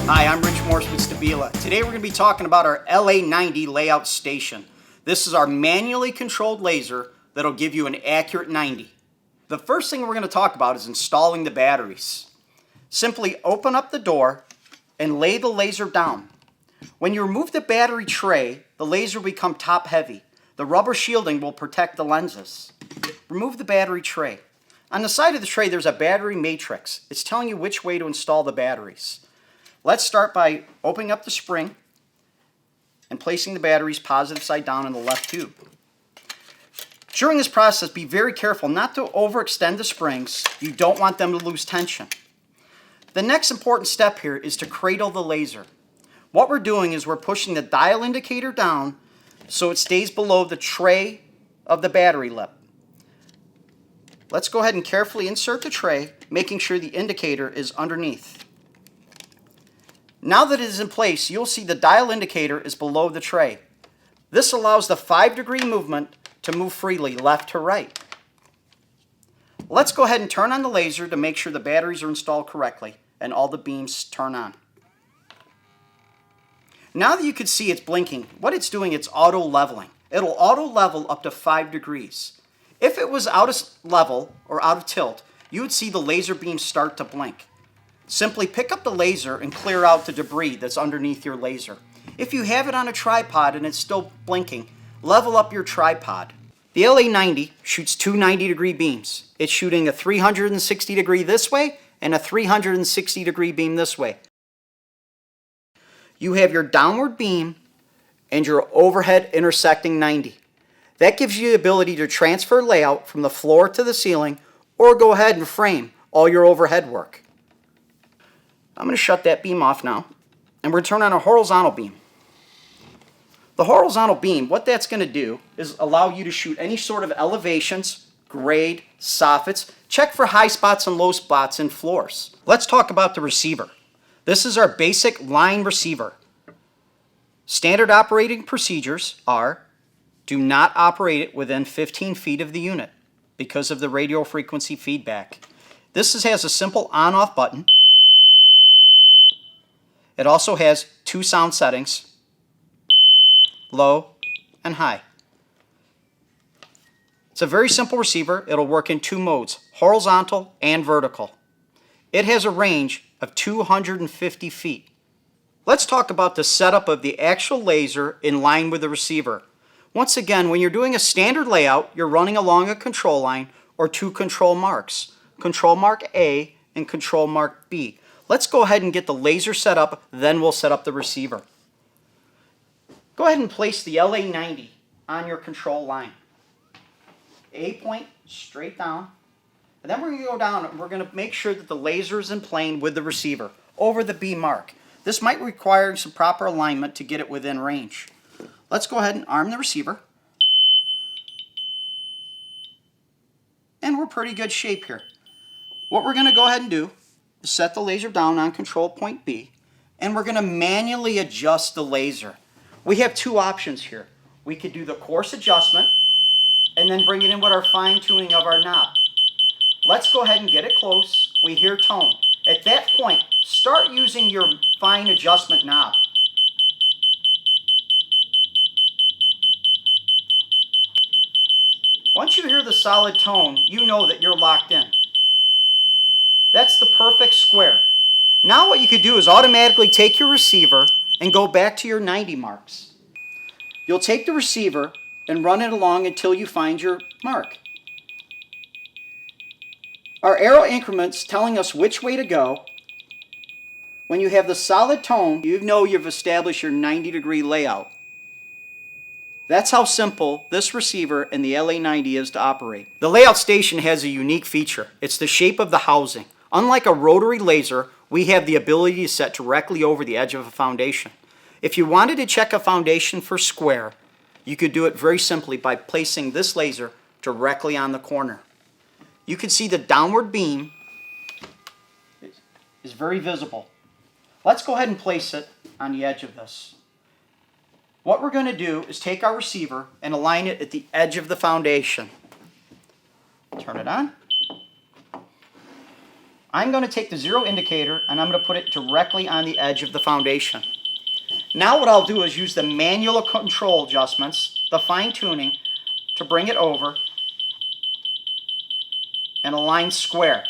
Hi, I'm Rich Morse with Stabila. Today we're going to be talking about our LA90 layout station. This is our manually controlled laser that'll give you an accurate 90. The first thing we're going to talk about is installing the batteries. Simply open up the door and lay the laser down. When you remove the battery tray, the laser will become top heavy. The rubber shielding will protect the lenses. Remove the battery tray. On the side of the tray there's a battery matrix. It's telling you which way to install the batteries. Let's start by opening up the spring and placing the batteries positive side down in the left tube. During this process, be very careful not to overextend the springs. You don't want them to lose tension. The next important step here is to cradle the laser. What we're doing is we're pushing the dial indicator down so it stays below the tray of the battery lip. Let's go ahead and carefully insert the tray, making sure the indicator is underneath. Now that it is in place, you'll see the dial indicator is below the tray. This allows the 5-degree movement to move freely left to right. Let's go ahead and turn on the laser to make sure the batteries are installed correctly and all the beams turn on. Now that you can see it's blinking, what it's doing, it's auto leveling. It'll auto level up to 5 degrees. If it was out of level or out of tilt, you would see the laser beam start to blink. Simply pick up the laser and clear out the debris that's underneath your laser. If you have it on a tripod and it's still blinking, level up your tripod. The LA90 shoots two 90-degree beams. It's shooting a 360-degree this way and a 360-degree beam this way. You have your downward beam and your overhead intersecting 90. That gives you the ability to transfer layout from the floor to the ceiling or go ahead and frame all your overhead work. I'm going to shut that beam off now, and we're going to turn on a horizontal beam. The horizontal beam, what that's going to do is allow you to shoot any sort of elevations, grade, soffits, check for high spots and low spots in floors. Let's talk about the receiver. This is our basic line receiver. Standard operating procedures are: do not operate it within 15 feet of the unit because of the radio frequency feedback. This has a simple on-off button. It also has 2 sound settings, low and high. It's a very simple receiver. It'll work in 2 modes, horizontal and vertical. It has a range of 250 feet. Let's talk about the setup of the actual laser in line with the receiver. Once again, when you're doing a standard layout, you're running along a control line or 2 control marks, control mark A and control mark B. Let's go ahead and get the laser set up, then we'll set up the receiver. Go ahead and place the LA90 on your control line. A point straight down. And then we're going to go down and we're going to make sure that the laser is in plane with the receiver over the B mark. This might require some proper alignment to get it within range. Let's go ahead and arm the receiver. And we're pretty good shape here. What we're going to go ahead and do is set the laser down on control point B, and we're going to manually adjust the laser. We have 2 options here. We could do the coarse adjustment and then bring it in with our fine tuning of our knob. Let's go ahead and get it close. We hear tone. At that point, start using your fine adjustment knob. Once you hear the solid tone, you know that you're locked in. That's the perfect square. Now what you could do is automatically take your receiver and go back to your 90 marks. You'll take the receiver and run it along until you find your mark. Our arrow increments telling us which way to go. When you have the solid tone, you know you've established your 90-degree layout. That's how simple this receiver and the LA90 is to operate. The layout station has a unique feature. It's the shape of the housing. Unlike a rotary laser, we have the ability to set directly over the edge of a foundation. If you wanted to check a foundation for square, you could do it very simply by placing this laser directly on the corner. You can see the downward beam is very visible. Let's go ahead and place it on the edge of this. What we're going to do is take our receiver and align it at the edge of the foundation. Turn it on. I'm going to take the zero indicator and I'm going to put it directly on the edge of the foundation. Now what I'll do is use the manual control adjustments, the fine tuning, to bring it over and align square.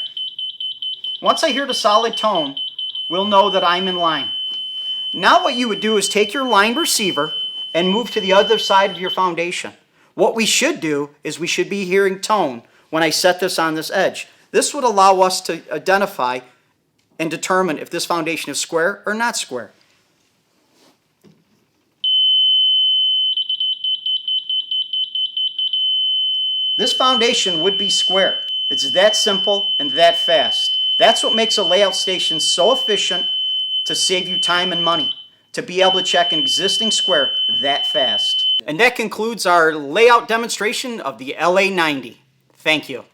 Once I hear the solid tone, we'll know that I'm in line. Now what you would do is take your line receiver and move to the other side of your foundation. What we should do is we should be hearing tone when I set this on this edge. This would allow us to identify and determine if this foundation is square or not square. This foundation would be square. It's that simple and that fast. That's what makes a layout station so efficient to save you time and money, to be able to check an existing square that fast. And that concludes our layout demonstration of the LA90. Thank you.